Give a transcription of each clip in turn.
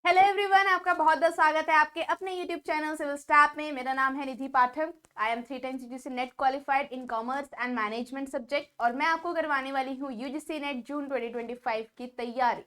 Hello everyone, आपका बहुत बहुत स्वागत है आपके अपने यूट्यूब चैनल सिविल स्टाफ में। मेरा नाम है Nidhi Pathak. I am 3 times UGC NET qualified in commerce and management subject और मैं आपको करवाने वाली हूँ यूजीसी नेट जून 2025 की तैयारी।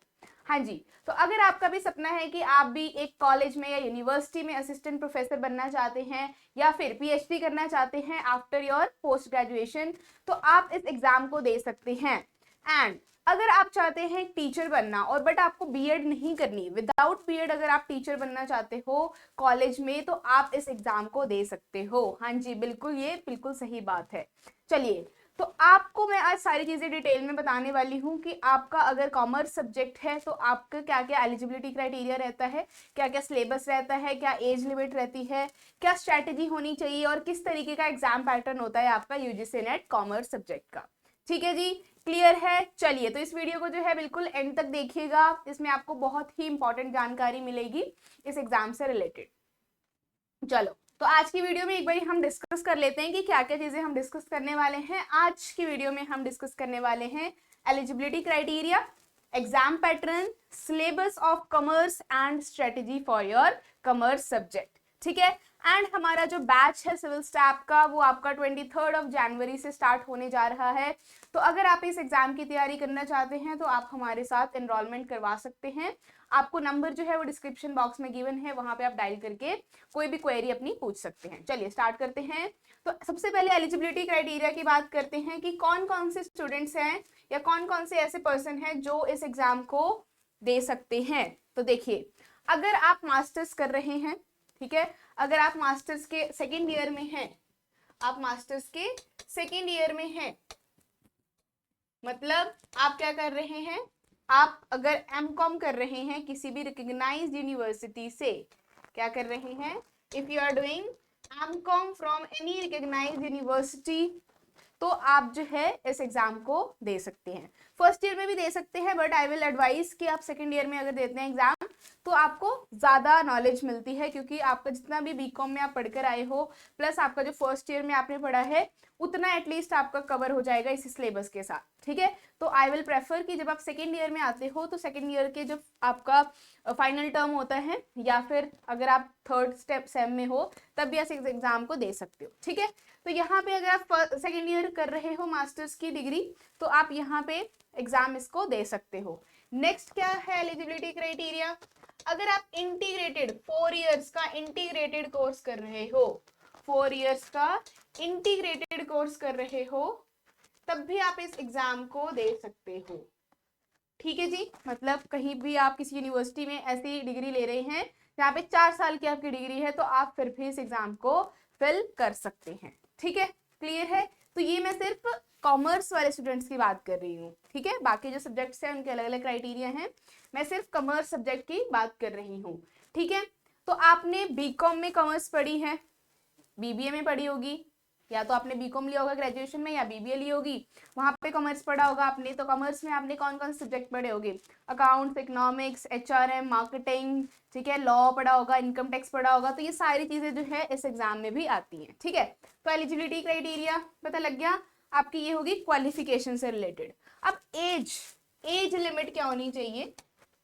हाँ जी, तो अगर आपका भी सपना है कि आप भी एक कॉलेज में या यूनिवर्सिटी में असिस्टेंट प्रोफेसर बनना चाहते हैं या फिर पीएचडी करना चाहते हैं आफ्टर योर पोस्ट ग्रेजुएशन, तो आप इस एग्जाम को दे सकते हैं। एंड अगर आप चाहते हैं टीचर बनना और बट आपको बीएड नहीं करनी, विदाउट बीएड अगर आप टीचर बनना चाहते हो कॉलेज में, तो आप इस एग्जाम को दे सकते हो। हाँ जी, बिल्कुल, ये बिल्कुल सही बात है। चलिए, तो आपको मैं आज सारी चीजें डिटेल में बताने वाली हूँ कि आपका अगर कॉमर्स सब्जेक्ट है तो आपका क्या क्या एलिजिबिलिटी क्राइटेरिया रहता है, क्या क्या सिलेबस रहता है, क्या एज लिमिट रहती है, क्या स्ट्रैटेजी होनी चाहिए और किस तरीके का एग्जाम पैटर्न होता है आपका यूजीसी नेट कॉमर्स सब्जेक्ट का। ठीक है जी, क्लियर है। चलिए, तो इस वीडियो को जो है बिल्कुल एंड तक देखिएगा, इसमें आपको बहुत ही इंपॉर्टेंट जानकारी मिलेगी इस एग्जाम से रिलेटेड। चलो, तो आज की वीडियो में एक बार हम डिस्कस कर लेते हैं कि क्या क्या चीजें हम डिस्कस करने वाले हैं। आज की वीडियो में हम डिस्कस करने वाले हैं eligibility criteria, exam pattern, syllabus of commerce and strategy for your commerce subject. ठीक है, एंड हमारा जो बैच है सिविल स्टाफ का वो आपका 23 जनवरी से स्टार्ट होने जा रहा है। तो अगर आप इस एग्जाम की तैयारी करना चाहते हैं तो आप हमारे साथ एनरोलमेंट करवा सकते हैं। आपको नंबर जो है वो डिस्क्रिप्शन बॉक्स में गिवन है, वहां पे आप डायल करके कोई भी क्वेरी अपनी पूछ सकते हैं। चलिए स्टार्ट करते हैं। तो सबसे पहले एलिजिबिलिटी क्राइटेरिया की बात करते हैं कि कौन कौन से स्टूडेंट्स हैं या कौन कौन से ऐसे पर्सन हैं जो इस एग्जाम को दे सकते हैं। तो देखिए, अगर आप मास्टर्स कर रहे हैं, ठीक है, अगर आप मास्टर्स के सेकेंड ईयर में हैं, आप मास्टर्स के सेकेंड ईयर में हैं, मतलब आप क्या कर रहे हैं, आप अगर एमकॉम कर रहे हैं किसी भी रिकॉग्नाइज्ड यूनिवर्सिटी से, क्या कर रहे हैं, if you are doing MCom from any recognised university, तो आप जो है इस एग्जाम को दे सकते हैं। फर्स्ट ईयर में भी दे सकते हैं, बट आई विल एडवाइज कि आप सेकंड ईयर में अगर देते हैं एग्जाम तो आपको ज्यादा नॉलेज मिलती है, क्योंकि आपका जितना भी बीकॉम में आप पढ़कर आए हो प्लस आपका जो फर्स्ट ईयर में आपने पढ़ा है उतना एटलीस्ट आपका कवर हो जाएगा इस सिलेबस के साथ। ठीक है, तो आई विल प्रेफर कि जब आप सेकेंड ईयर में आते हो तो सेकेंड ईयर के जब आपका फाइनल टर्म होता है या फिर अगर आप थर्ड स्टेप सेम में हो तब भी ऐसे एग्जाम को दे सकते हो। ठीक है, तो यहाँ पे अगर आप सेकेंड ईयर कर रहे हो मास्टर्स की डिग्री तो आप यहाँ पे एग्जाम इसको दे सकते हो। नेक्स्ट क्या है एलिजिबिलिटी क्राइटेरिया, अगर आप इंटीग्रेटेड 4 इयर्स का इंटीग्रेटेड कोर्स कर रहे हो, 4 इयर्स का इंटीग्रेटेड कोर्स कर रहे हो, तब भी आप इस एग्जाम को दे सकते हो। ठीक है जी, मतलब कहीं भी आप किसी यूनिवर्सिटी में ऐसी डिग्री ले रहे हैं जहाँ पे 4 साल की आपकी डिग्री है तो आप फिर भी इस एग्जाम को फिल कर सकते हैं। ठीक है, क्लियर है। तो ये मैं सिर्फ कॉमर्स वाले स्टूडेंट्स की बात कर रही हूँ। ठीक है, बाकी जो सब्जेक्ट्स हैं उनके अलग अलग क्राइटेरिया हैं, मैं सिर्फ कॉमर्स सब्जेक्ट की बात कर रही हूँ। ठीक है, तो आपने बीकॉम में कॉमर्स पढ़ी है, बीबीए में पढ़ी होगी, या तो आपने बीकॉम लिया होगा ग्रेजुएशन में या बीबीए ली होगी, वहां पे कॉमर्स पढ़ा होगा आपने। तो कॉमर्स में आपने कौन कौन से सब्जेक्ट पढ़े होंगे, अकाउंट्स, इकोनॉमिक्स, एचआरएम, मार्केटिंग, ठीक है, लॉ पढ़ा होगा, इनकम टैक्स पढ़ा होगा। तो ये सारी चीजें जो है इस एग्जाम में भी आती हैं। ठीक है, तो एलिजिबिलिटी क्राइटेरिया पता लग गया आपकी, ये होगी क्वालिफिकेशन से रिलेटेड। अब एज लिमिट क्या होनी चाहिए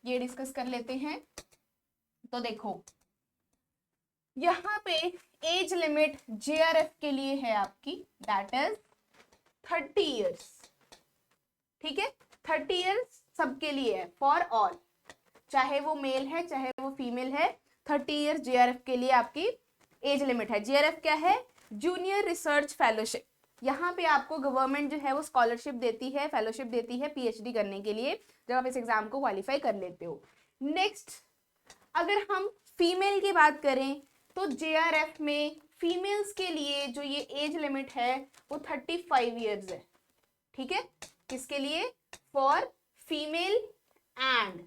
ये डिस्कस कर लेते हैं। तो देखो, यहाँ पे एज लिमिट जेआरएफ के लिए है आपकी, दैट इज 30 इयर्स। ठीक है, 30 इयर्स सबके लिए है, फॉर ऑल, चाहे वो मेल है चाहे वो फीमेल है, 30 इयर्स जेआरएफ के लिए आपकी एज लिमिट है। जेआरएफ क्या है, जूनियर रिसर्च फेलोशिप। यहाँ पे आपको गवर्नमेंट जो है वो स्कॉलरशिप देती है, फेलोशिप देती है पीएचडी करने के लिए जब आप इस एग्जाम को क्वालिफाई कर लेते हो। नेक्स्ट, अगर हम फीमेल की बात करें तो जेआरएफ में फीमेल्स के लिए जो ये एज लिमिट है वो 35 इयर्स है। ठीक है, किसके लिए, फॉर फीमेल एंड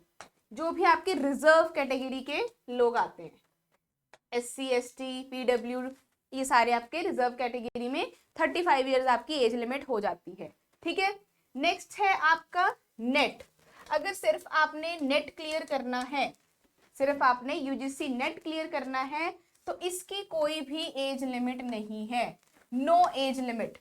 जो भी आपके रिजर्व कैटेगरी के लोग आते हैं, एससी, एसटी, पीडब्ल्यू, ये सारे आपके रिजर्व कैटेगरी में 35 इयर्स आपकी एज लिमिट हो जाती है। ठीक है, नेक्स्ट है आपका नेट। अगर सिर्फ आपने नेट क्लियर करना है, सिर्फ आपने यूजीसी नेट क्लियर करना है तो इसकी कोई भी एज लिमिट नहीं है, नो एज लिमिट।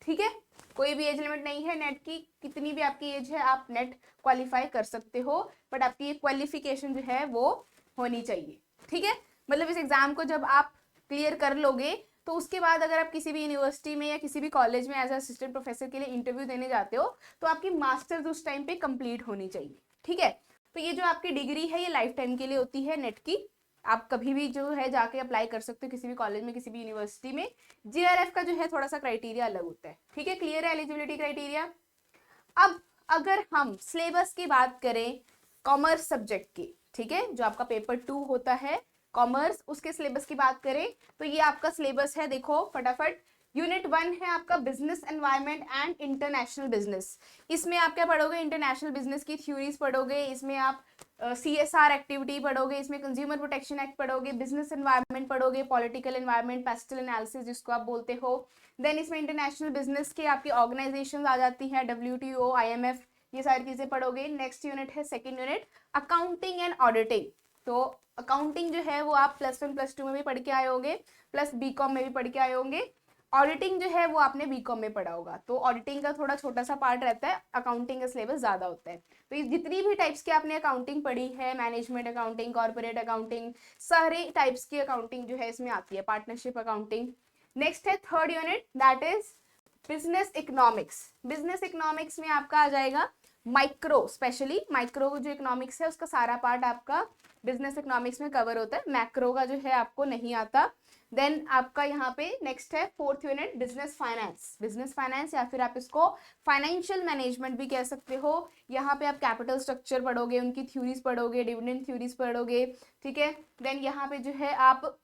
ठीक है, कोई भी एज लिमिट नहीं है नेट की, कितनी भी आपकी एज है आप नेट क्वालिफाई कर सकते हो, बट आपकी क्वालिफिकेशन जो है वो होनी चाहिए। ठीक है, मतलब इस एग्जाम को जब आप क्लियर कर लोगे तो उसके बाद अगर आप किसी भी यूनिवर्सिटी में या किसी भी कॉलेज में एज असिस्टेंट प्रोफेसर के लिए इंटरव्यू देने जाते हो तो आपकी मास्टर्स उस टाइम पे कंप्लीट होनी चाहिए। ठीक है, तो ये जो आपकी डिग्री है ये लाइफ टाइम के लिए होती है नेट की, आप कभी भी जो है जाके अप्लाई कर सकते हो किसी भी कॉलेज में किसी भी यूनिवर्सिटी में। जीआरएफ का जो है थोड़ा सा क्राइटेरिया अलग होता है। ठीक है, क्लियर है एलिजिबिलिटी क्राइटेरिया। अब अगर हम सिलेबस की बात करें कॉमर्स सब्जेक्ट की, ठीक है, जो आपका पेपर 2 होता है कॉमर्स, उसके सिलेबस की बात करें तो ये आपका सिलेबस है, देखो फटाफट। यूनिट 1 है आपका business environment and international business. इसमें आप क्या पढ़ोगे, इंटरनेशनल बिजनेस की थ्योरीज पढ़ोगे, इसमें आप CSR एक्टिविटी पढ़ोगे, इसमें कंज्यूमर प्रोटेक्शन एक्ट पढ़ोगे, बिजनेस एनवायरनमेंट पढ़ोगे, पॉलिटिकल एनवायरनमेंट, पेस्टल एनालिसिस जिसको आप बोलते हो। देन इसमें इंटरनेशनल बिजनेस की आपकी ऑर्गेनाइजेशन आ जाती है, WTO, IMF, ये सारी चीजें पढ़ोगे। नेक्स्ट यूनिट है second unit accounting and auditing. तो अकाउंटिंग जो है वो आप +1 +2 में भी पढ़ के आए होंगे, प्लस BCom में भी पढ़ के आए होंगे। ऑडिटिंग जो है वो आपने BCom में पढ़ा होगा, तो ऑडिटिंग का थोड़ा छोटा सा पार्ट रहता है, अकाउंटिंग का सिलेबस ज्यादा होता है। तो ये जितनी भी टाइप्स की आपने अकाउंटिंग पढ़ी है, मैनेजमेंट अकाउंटिंग, कॉर्पोरेट अकाउंटिंग, सारे टाइप्स की अकाउंटिंग जो है इसमें आती है, पार्टनरशिप अकाउंटिंग। नेक्स्ट है third unit that is business economics. Business economics में आपका आ जाएगा माइक्रो, स्पेशली माइक्रो जो इकोनॉमिक्स है उसका सारा पार्ट आपका बिजनेस इकोनॉमिक्स में कवर होता है, मैक्रो का जो है आपको नहीं आता। देन आपका यहाँ पे नेक्स्ट है fourth unit business finance. Business finance या फिर आप इसको फाइनेंशियल मैनेजमेंट भी कह सकते हो। यहाँ पे आप कैपिटल स्ट्रक्चर पढ़ोगे, उनकी थ्योरीज पढ़ोगे, डिविडेंड थ्योरीज पढ़ोगे। ठीक है, देन यहाँ पे जो है आप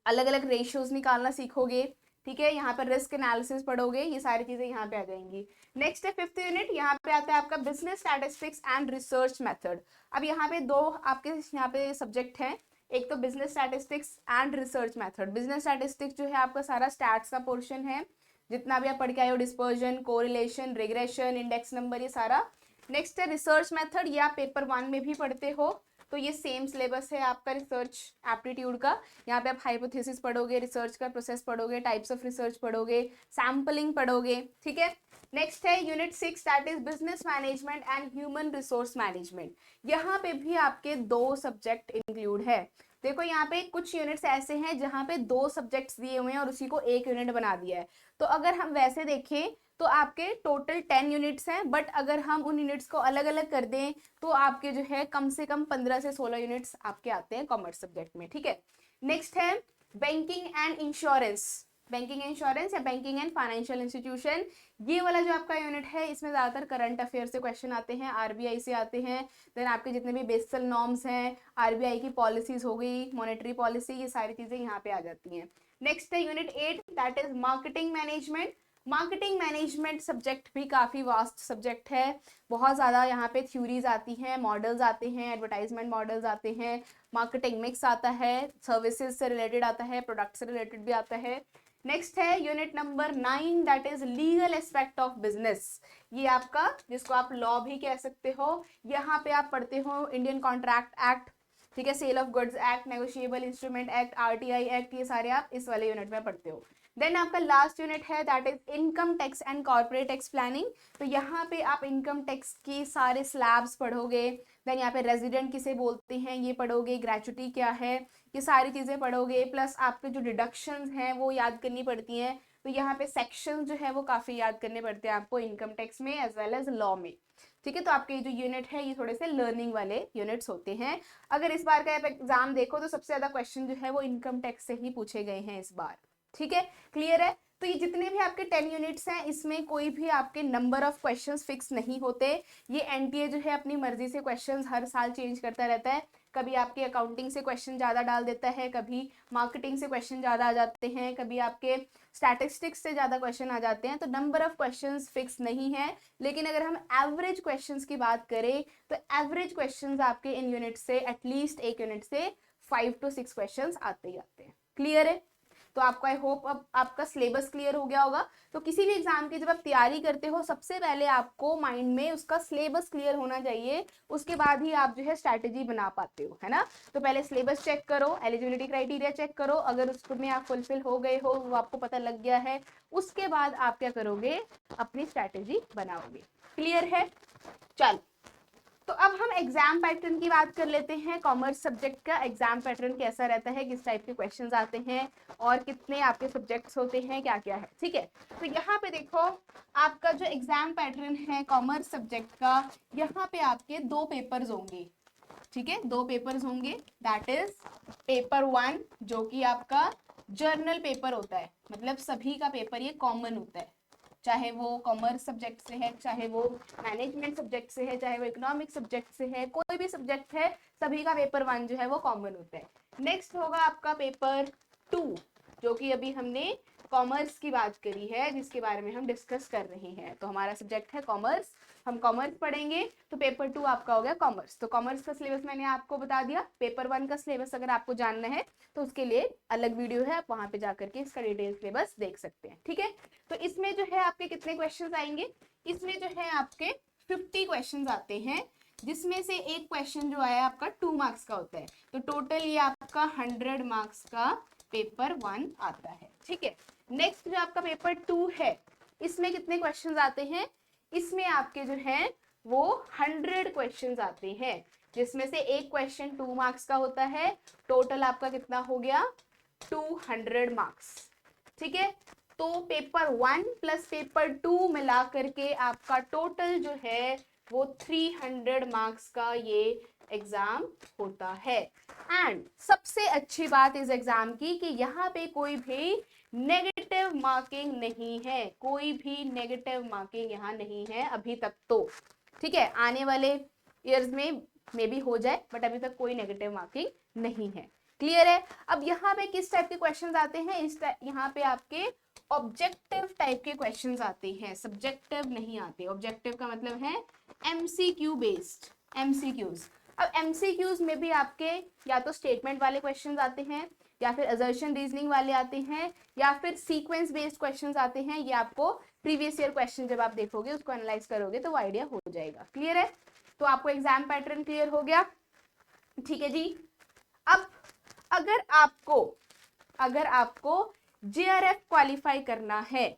अलग अलग रेशियोज निकालना सीखोगे। ठीक है, यहाँ पर रिस्क एनालिसिस पढ़ोगे, ये सारी चीजें यहाँ पे आ जाएंगी। नेक्स्ट है फिफ्थ यूनिट, यहाँ पे आता है आपका business statistics and research method. अब यहाँ पे दो आपके यहाँ पे सब्जेक्ट हैं, एक तो business statistics and research method. Business statistics जो है आपका सारा स्टैट्स का पोर्शन है, जितना भी आप पढ़ के आए हो, dispersion, correlation, regression, index number, ये सारा। नेक्स्ट है रिसर्च मेथड, ये आप पेपर 1 में भी पढ़ते हो, तो ये सेम सिलेबस है आपका रिसर्च एप्टीट्यूड का। यहाँ पे आप हाइपोथेसिस पढ़ोगे, रिसर्च का प्रोसेस पढ़ोगे, टाइप्स ऑफ रिसर्च पढ़ोगे, सैम्पलिंग पढ़ोगे। ठीक है, नेक्स्ट है unit 6 that is business management and human resource management. यहाँ पे भी आपके 2 सब्जेक्ट इंक्लूड है। देखो यहाँ पे कुछ यूनिट्स ऐसे हैं जहाँ पे 2 सब्जेक्ट्स दिए हुए हैं और उसी को 1 यूनिट बना दिया है। तो अगर हम वैसे देखें तो आपके टोटल 10 यूनिट्स हैं, बट अगर हम उन यूनिट्स को अलग अलग कर दें तो आपके जो है कम से कम 15 से 16 यूनिट्स आपके आते हैं कॉमर्स सब्जेक्ट में। ठीक है, नेक्स्ट है banking and insurance. Banking insurance या बैंकिंग एंड फाइनेंशियल इंस्टीट्यूशन, ये वाला जो आपका यूनिट है इसमें ज्यादातर करंट अफेयर से क्वेश्चन आते हैं, RBI से आते हैं। देन आपके जितने भी बेसिक नॉर्म्स हैं, RBI की पॉलिसीज हो गई, मॉनेटरी पॉलिसी, ये सारी चीजें यहाँ पे आ जाती हैं। नेक्स्ट है unit 8 that is marketing management. Marketing management subject भी काफ़ी वास्ट सब्जेक्ट है, बहुत ज़्यादा यहाँ पे थ्योरीज आती हैं, मॉडल्स आते हैं, एडवर्टाइजमेंट मॉडल्स आते हैं, मार्केटिंग मिक्स आता है, सर्विसेज से रिलेटेड आता है, प्रोडक्ट से रिलेटेड भी आता है। नेक्स्ट है unit number 9 that is legal aspect of business. ये आपका जिसको आप लॉ भी कह सकते हो, यहाँ पे आप पढ़ते हो इंडियन कॉन्ट्रैक्ट एक्ट, ठीक है, sale of goods act, negotiable instrument act, RTI act, ये सारे आप इस वाले यूनिट में पढ़ते हो। देन आपका लास्ट यूनिट है that is income tax and corporate tax planning. तो यहाँ पे आप इनकम टैक्स की सारे स्लैब्स पढ़ोगे। देन यहाँ पे रेजिडेंट किसे बोलते हैं ये पढ़ोगे, ग्रेचुटी क्या है, ये सारी चीजें पढ़ोगे। प्लस आपके जो डिडक्शंस हैं वो याद करनी पड़ती हैं, तो यहाँ पे सेक्शन जो है वो काफी याद करने पड़ते हैं आपको इनकम टैक्स में एज वेल एज लॉ में। ठीक है, तो आपके जो यूनिट है ये थोड़े से लर्निंग वाले यूनिट्स होते हैं। अगर इस बार का आप एग्जाम देखो तो सबसे ज्यादा क्वेश्चन जो है वो इनकम टैक्स से ही पूछे गए हैं इस बार। ठीक है, क्लियर है। तो ये जितने भी आपके 10 यूनिट्स हैं इसमें कोई भी आपके नंबर ऑफ क्वेश्चंस फिक्स नहीं होते। ये NTA जो है अपनी मर्जी से क्वेश्चंस हर साल चेंज करता रहता है, कभी आपके अकाउंटिंग से क्वेश्चन ज़्यादा डाल देता है, कभी मार्केटिंग से क्वेश्चन ज़्यादा आ जाते हैं, कभी आपके स्टैटिस्टिक्स से ज़्यादा क्वेश्चन आ जाते हैं। तो नंबर ऑफ क्वेश्चंस फिक्स नहीं है, लेकिन अगर हम एवरेज क्वेश्चंस की बात करें तो एवरेज क्वेश्चंस आपके इन यूनिट से एटलीस्ट एक यूनिट से 5 to 6 क्वेश्चंस आते ही आते हैं। क्लियर है, तो आपको आई होप अब आपका सिलेबस क्लियर हो गया होगा। तो किसी भी एग्जाम की जब आप तैयारी करते हो सबसे पहले आपको माइंड में उसका सिलेबस क्लियर होना चाहिए, उसके बाद ही आप जो है स्ट्रैटेजी बना पाते हो, है ना। तो पहले सिलेबस चेक करो, एलिजिबिलिटी क्राइटेरिया चेक करो, अगर उसमें आप फुलफिल हो गए हो, वो आपको पता लग गया है, उसके बाद आप क्या करोगे, अपनी स्ट्रैटेजी बनाओगे। क्लियर है, चल। तो अब हम एग्जाम पैटर्न की बात कर लेते हैं। कॉमर्स सब्जेक्ट का एग्जाम पैटर्न कैसा रहता है, किस टाइप के क्वेश्चंस आते हैं और कितने आपके सब्जेक्ट्स होते हैं, क्या क्या है। ठीक है, तो यहाँ पे देखो आपका जो एग्जाम पैटर्न है कॉमर्स सब्जेक्ट का, यहाँ पे आपके 2 पेपर्स होंगे। ठीक है, 2 पेपर्स होंगे, दैट इज पेपर 1 जो कि आपका जर्नल पेपर होता है, मतलब सभी का पेपर ये कॉमन होता है, चाहे वो कॉमर्स सब्जेक्ट से है, चाहे वो मैनेजमेंट सब्जेक्ट से है, चाहे वो इकोनॉमिक सब्जेक्ट से है, कोई भी सब्जेक्ट है, सभी का पेपर 1 जो है वो कॉमन होता है। नेक्स्ट होगा आपका पेपर 2 जो कि अभी हमने कॉमर्स की बात करी है, जिसके बारे में हम डिस्कस कर रहे हैं। तो हमारा सब्जेक्ट है कॉमर्स, हम कॉमर्स पढ़ेंगे, तो पेपर 2 आपका हो गया कॉमर्स। तो कॉमर्स का सिलेबस मैंने आपको बता दिया। पेपर 1 का सिलेबस अगर आपको जानना है तो उसके लिए अलग वीडियो है, आप वहां पे जाकर के इसका डिटेल सिलेबस देख सकते हैं। ठीक है, तो इसमें जो है आपके कितने क्वेश्चंस आएंगे, इसमें जो है आपके 50 क्वेश्चंस आते हैं, जिसमें से एक क्वेश्चन जो आया आपका 2 मार्क्स का होता है। तो टोटल ये आपका 100 मार्क्स का पेपर 1 आता है। ठीक है, नेक्स्ट जो आपका पेपर 2 है, इसमें कितने क्वेश्चंस आते हैं, इसमें आपके जो है वो 100 क्वेश्चंस आते हैं, जिसमें से एक क्वेश्चन 2 मार्क्स का होता है। टोटल आपका कितना हो गया, 200 मार्क्स। ठीक है, तो पेपर 1 प्लस पेपर 2 मिला करके आपका टोटल जो है वो 300 मार्क्स का ये एग्जाम होता है। एंड सबसे अच्छी बात इस एग्जाम की कि यहाँ पे कोई भी नेगेटिव मार्किंग नहीं है, कोई भी नेगेटिव मार्किंग यहाँ नहीं है अभी तक तो। ठीक है, आने वाले ईयर्स में मे बी हो जाए, बट अभी तक कोई नेगेटिव मार्किंग नहीं है। क्लियर है। अब यहाँ पे किस टाइप के क्वेश्चंस आते हैं, इस यहाँ पे आपके ऑब्जेक्टिव टाइप के क्वेश्चंस आते हैं, सब्जेक्टिव नहीं आते। ऑब्जेक्टिव का मतलब है एमसीक्यू बेस्ड, एमसीक्यूज। अब एमसीक्यूज में भी आपके या तो स्टेटमेंट वाले क्वेश्चंस आते हैं, या फिर असर्शन रीजनिंग वाले आते हैं, या फिर सीक्वेंस बेस्ड क्वेश्चंस आते हैं। ये आपको प्रीवियस ईयर क्वेश्चन जब आप देखोगे, उसको एनालाइज करोगे तो वो आइडिया हो जाएगा। क्लियर है, तो आपको एग्जाम पैटर्न क्लियर हो गया। ठीक है जी, अब अगर आपको जेआरएफ क्वालिफाई करना है,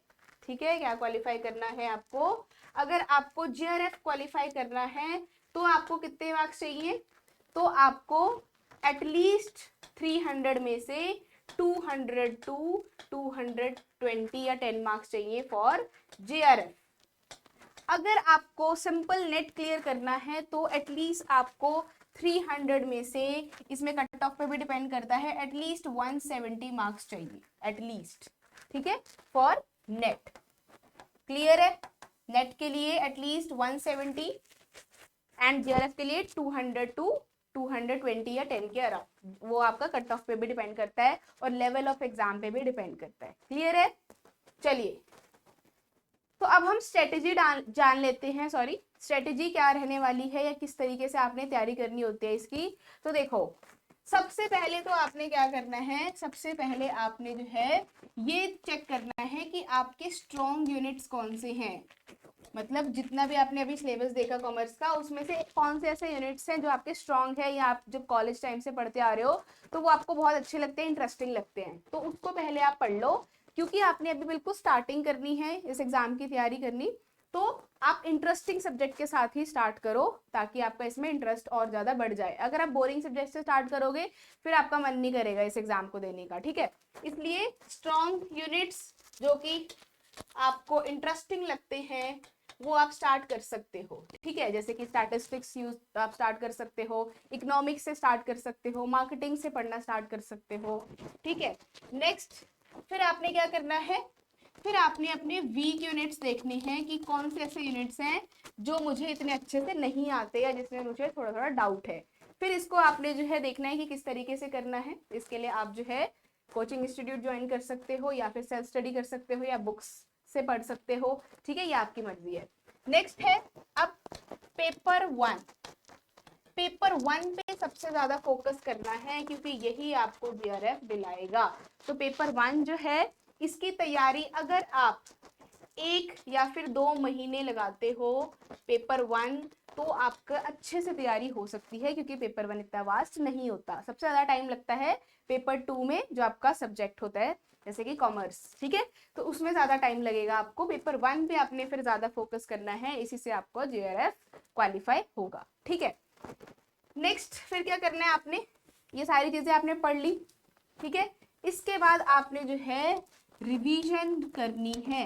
ठीक है, क्या क्वालिफाई करना है आपको, अगर आपको जेआरएफ क्वालिफाई करना है तो आपको कितने मार्क्स चाहिए, तो आपको एटलीस्ट 300 में से 200 टू 220 या 10 मार्क्स चाहिए फॉर जेआरएफ। अगर आपको सिंपल नेट क्लियर करना है तो एटलीस्ट आपको 300 में से, इसमें कट ऑफ पे भी डिपेंड करता है, एटलीस्ट 170 मार्क्स चाहिए एटलीस्ट। ठीक है, फॉर नेट। क्लियर है, नेट के लिए एटलीस्ट 170 एंड जेआरएफ के लिए 200 टू 220 या 10 के अराउंड। वो आपका कट ऑफ पे भी डिपेंड करता है और लेवल ऑफ एग्जाम पे भी डिपेंड करता है। क्लियर है, चलिए तो अब हम स्ट्रेटेजी जान लेते हैं। सॉरी, स्ट्रेटेजी क्या रहने वाली है या किस तरीके से आपने तैयारी करनी होती है इसकी। तो देखो, सबसे पहले तो आपने क्या करना है, सबसे पहले आपने जो है ये चेक करना है कि आपके स्ट्रॉन्ग यूनिट्स कौन से हैं। मतलब जितना भी आपने अभी सिलेबस देखा कॉमर्स का, उसमें से कौन से ऐसे यूनिट्स हैं जो आपके स्ट्रॉन्ग है, या आप जब कॉलेज टाइम से पढ़ते आ रहे हो तो वो आपको बहुत अच्छे लगते हैं, इंटरेस्टिंग लगते हैं, तो उसको पहले आप पढ़ लो। क्योंकि आपने अभी बिल्कुल स्टार्टिंग करनी है इस एग्जाम की तैयारी करनी, तो आप इंटरेस्टिंग सब्जेक्ट के साथ ही स्टार्ट करो ताकि आपका इसमें इंटरेस्ट और ज्यादा बढ़ जाए। अगर आप बोरिंग सब्जेक्ट से स्टार्ट करोगे फिर आपका मन नहीं करेगा इस एग्जाम को देने का। ठीक है, इसलिए स्ट्रॉन्ग यूनिट्स जो कि आपको इंटरेस्टिंग लगते हैं वो आप स्टार्ट कर सकते हो। ठीक है, जैसे कि स्टैटिस्टिक्स यूज आप स्टार्ट कर सकते हो, इकोनॉमिक्स से स्टार्ट कर सकते हो, मार्केटिंग से पढ़ना स्टार्ट कर सकते हो। ठीक है, नेक्स्ट फिर आपने क्या करना है, फिर आपने अपने वीक यूनिट्स देखने हैं कि कौन से ऐसे यूनिट्स हैं जो मुझे इतने अच्छे से नहीं आते या जिसमें मुझे थोड़ा थोड़ा डाउट है। फिर इसको आपने जो है देखना है कि किस तरीके से करना है। इसके लिए आप जो है कोचिंग इंस्टीट्यूट ज्वाइन कर सकते हो, या फिर सेल्फ स्टडी कर सकते हो, या बुक्स से पढ़ सकते हो। ठीक है, ये आपकी मर्जी है। नेक्स्ट है अब पेपर 1। पेपर 1 पे सबसे ज्यादा फोकस करना है क्योंकि यही आपको जेआरएफ दिलाएगा। तो पेपर 1 जो है इसकी तैयारी अगर आप 1 या फिर 2 महीने लगाते हो पेपर 1 तो आपका अच्छे से तैयारी हो सकती है, क्योंकि पेपर 1 इतना वास्ट नहीं होता। सबसे ज़्यादा टाइम लगता है पेपर 2 में, जो आपका सब्जेक्ट होता है जैसे कि कॉमर्स, ठीक है, तो उसमें ज़्यादा टाइम लगेगा आपको। पेपर 1 पे आपने फिर ज़्यादा फोकस करना है, इसी से आपको JRF क्वालिफाई होगा, ठीक है। नेक्स्ट फिर क्या करना है आपने, ये सारी चीज़ें आपने पढ़ ली, ठीक है। इसके बाद आपने जो है रिवीजन करनी है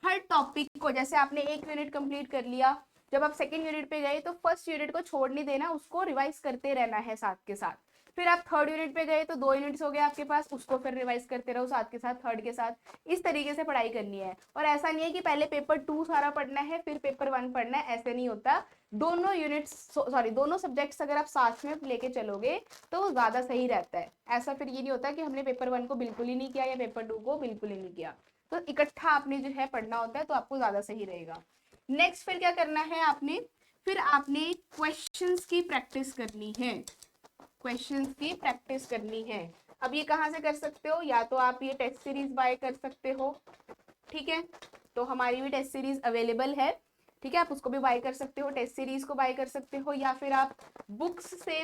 हर टॉपिक को। जैसे आपने एक यूनिट कंप्लीट कर लिया, जब आप सेकंड यूनिट पे गए तो फर्स्ट यूनिट को छोड़ नहीं देना, उसको रिवाइज करते रहना है साथ के साथ। फिर आप थर्ड यूनिट पे गए तो 2 यूनिट्स हो गए आपके पास, उसको फिर रिवाइज करते रहो साथ के साथ, थर्ड के साथ। इस तरीके से पढ़ाई करनी है। और ऐसा नहीं है कि पहले पेपर 2 सारा पढ़ना है फिर पेपर 1 पढ़ना है, ऐसे नहीं होता। दोनों यूनिट्स सॉरी दोनों सब्जेक्ट्स अगर आप साथ में लेके चलोगे तो ज़्यादा सही रहता है। ऐसा फिर ये नहीं होता कि हमने पेपर 1 को बिल्कुल ही नहीं किया या पेपर 2 को बिल्कुल ही नहीं किया। तो इकट्ठा आपने जो है पढ़ना होता है, तो आपको ज़्यादा सही रहेगा। नेक्स्ट फिर क्या करना है आपने, फिर आपने क्वेश्चंस की प्रैक्टिस करनी है। क्वेश्चंस की प्रैक्टिस करनी है। अब ये कहाँ से कर सकते हो, या तो आप ये टेस्ट सीरीज बाय कर सकते हो, ठीक है, तो हमारी भी टेस्ट सीरीज अवेलेबल है, ठीक है, आप उसको भी बाय कर सकते हो, टेस्ट सीरीज को बाय कर सकते हो, या फिर आप बुक्स से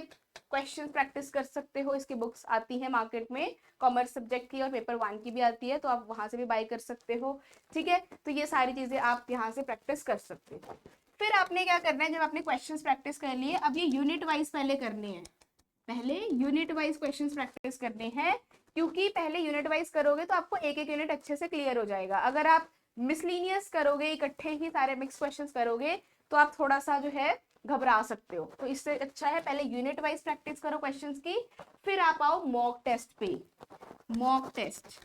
क्वेश्चन प्रैक्टिस कर सकते हो। इसकी बुक्स आती है मार्केट में, कॉमर्स सब्जेक्ट की और पेपर 1 की भी आती है, तो आप वहां से भी बाय कर सकते हो, ठीक है। तो ये सारी चीजें आप यहाँ से प्रैक्टिस कर सकते हो। फिर आपने क्या करना है, जब आपने क्वेश्चन प्रैक्टिस कर लिए, अब ये यूनिट वाइज पहले करने हैं, पहले यूनिट वाइज क्वेश्चंस प्रैक्टिस करने हैं, क्योंकि पहले यूनिट वाइज करोगे तो आपको एक एक यूनिट अच्छे से क्लियर हो जाएगा। अगर आप मिसलीनियस करोगे, इकट्ठे ही सारे मिक्स क्वेश्चंस करोगे, तो आप थोड़ा सा जो है घबरा सकते हो। तो इससे अच्छा है पहले यूनिट वाइज प्रैक्टिस करो क्वेश्चंस की, फिर आप आओ मॉक टेस्ट पे। मॉक टेस्ट,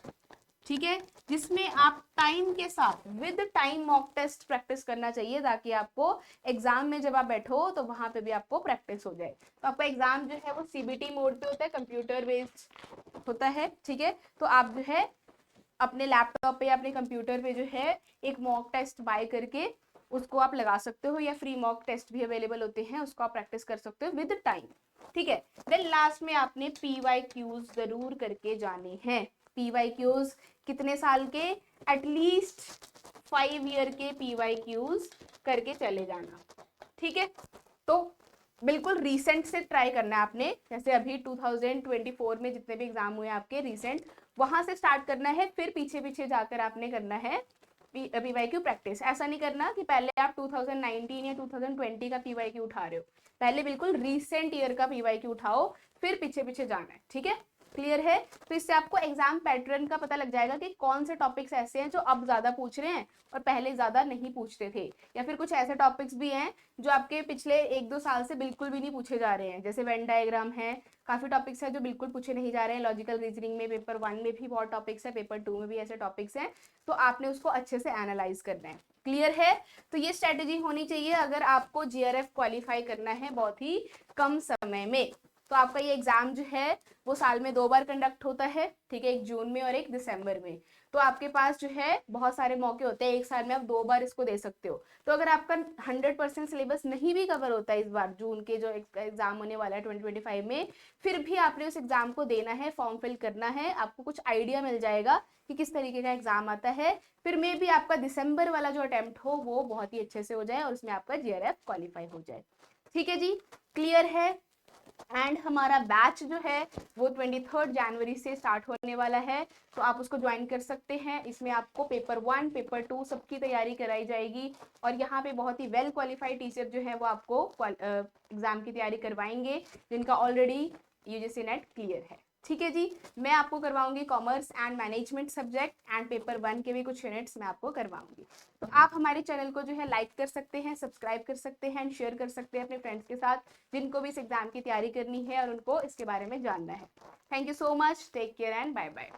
ठीक है, जिसमें आप टाइम के साथ with time mock test practice करना चाहिए, ताकि आपको एग्जाम में जब आप बैठो तो वहां पे भी आपको प्रैक्टिस हो जाए। तो आपका एग्जाम जो है वो CBT मोड पे होता है, कंप्यूटर बेस्ड होता है, ठीक है। तो आप जो है अपने लैपटॉप पे या अपने कंप्यूटर पे जो है एक मॉक टेस्ट बाय करके उसको आप लगा सकते हो, या फ्री मॉक टेस्ट भी अवेलेबल होते हैं, उसको आप प्रैक्टिस कर सकते हो विद टाइम, ठीक है। देन लास्ट में आपने PYQs जरूर करके जाने हैं। PYQs कितने साल के, एटलीस्ट 5 ईयर के PYQs करके चले जाना, ठीक है। तो बिल्कुल रीसेंट से ट्राई करना है आपने, जैसे अभी 2024 में जितने भी एग्जाम हुए आपके रीसेंट, वहां से स्टार्ट करना है, फिर पीछे पीछे जाकर आपने करना है PYQ प्रैक्टिस। ऐसा नहीं करना कि पहले आप 2019 या 2020 का PYQ उठा रहे हो, पहले बिल्कुल रीसेंट ईयर का PYQ उठाओ, फिर पीछे पीछे जाना है, ठीक है। क्लियर है, तो इससे आपको एग्जाम पैटर्न का पता लग जाएगा कि कौन से टॉपिक्स ऐसे हैं जो अब ज्यादा पूछ रहे हैं और पहले ज्यादा नहीं पूछते थे, या फिर कुछ ऐसे टॉपिक्स भी हैं जो आपके पिछले 1-2 साल से बिल्कुल भी नहीं पूछे जा रहे हैं, जैसे वेन डायग्राम है, काफी टॉपिक्स है जो बिल्कुल पूछे नहीं जा रहे हैं। लॉजिकल रीजनिंग में पेपर 1 में भी बहुत टॉपिक्स है, पेपर 2 में भी ऐसे टॉपिक्स हैं, तो आपने उसको अच्छे से एनालाइज करना है। क्लियर है, तो ये स्ट्रेटेजी होनी चाहिए अगर आपको JRF क्वालिफाई करना है बहुत ही कम समय में। तो आपका ये एग्जाम जो है वो साल में 2 बार कंडक्ट होता है, ठीक है, एक जून में और एक दिसंबर में। तो आपके पास जो है बहुत सारे मौके होते हैं, एक साल में आप 2 बार इसको दे सकते हो। तो अगर आपका 100% सिलेबस नहीं भी कवर होता है इस बार, जून के जो एग्जाम होने वाला है 2025 में, फिर भी आपने उस एग्जाम को देना है, फॉर्म फिल करना है, आपको कुछ आइडिया मिल जाएगा कि किस तरीके का एग्जाम आता है। फिर मे भी आपका दिसंबर वाला जो अटेम्प्ट हो वो बहुत ही अच्छे से हो जाए और उसमें आपका JRF क्वालिफाई हो जाए, ठीक है जी। क्लियर है, एंड हमारा बैच जो है वो 23 जनवरी से स्टार्ट होने वाला है, तो आप उसको ज्वाइन कर सकते हैं। इसमें आपको पेपर 1 पेपर 2 सबकी तैयारी कराई जाएगी, और यहाँ पे बहुत ही वेल क्वालिफाइड टीचर जो है वो आपको एग्जाम की तैयारी करवाएंगे, जिनका ऑलरेडी UGC नेट क्लियर है, ठीक है जी। मैं आपको करवाऊंगी commerce and management subject, and paper 1 के भी कुछ यूनिट्स मैं आपको करवाऊंगी। तो आप हमारे चैनल को जो है लाइक कर सकते हैं, सब्सक्राइब कर सकते हैं, एंड शेयर कर सकते हैं अपने फ्रेंड्स के साथ, जिनको भी इस एग्जाम की तैयारी करनी है और उनको इसके बारे में जानना है। Thank you so much, take care and bye bye.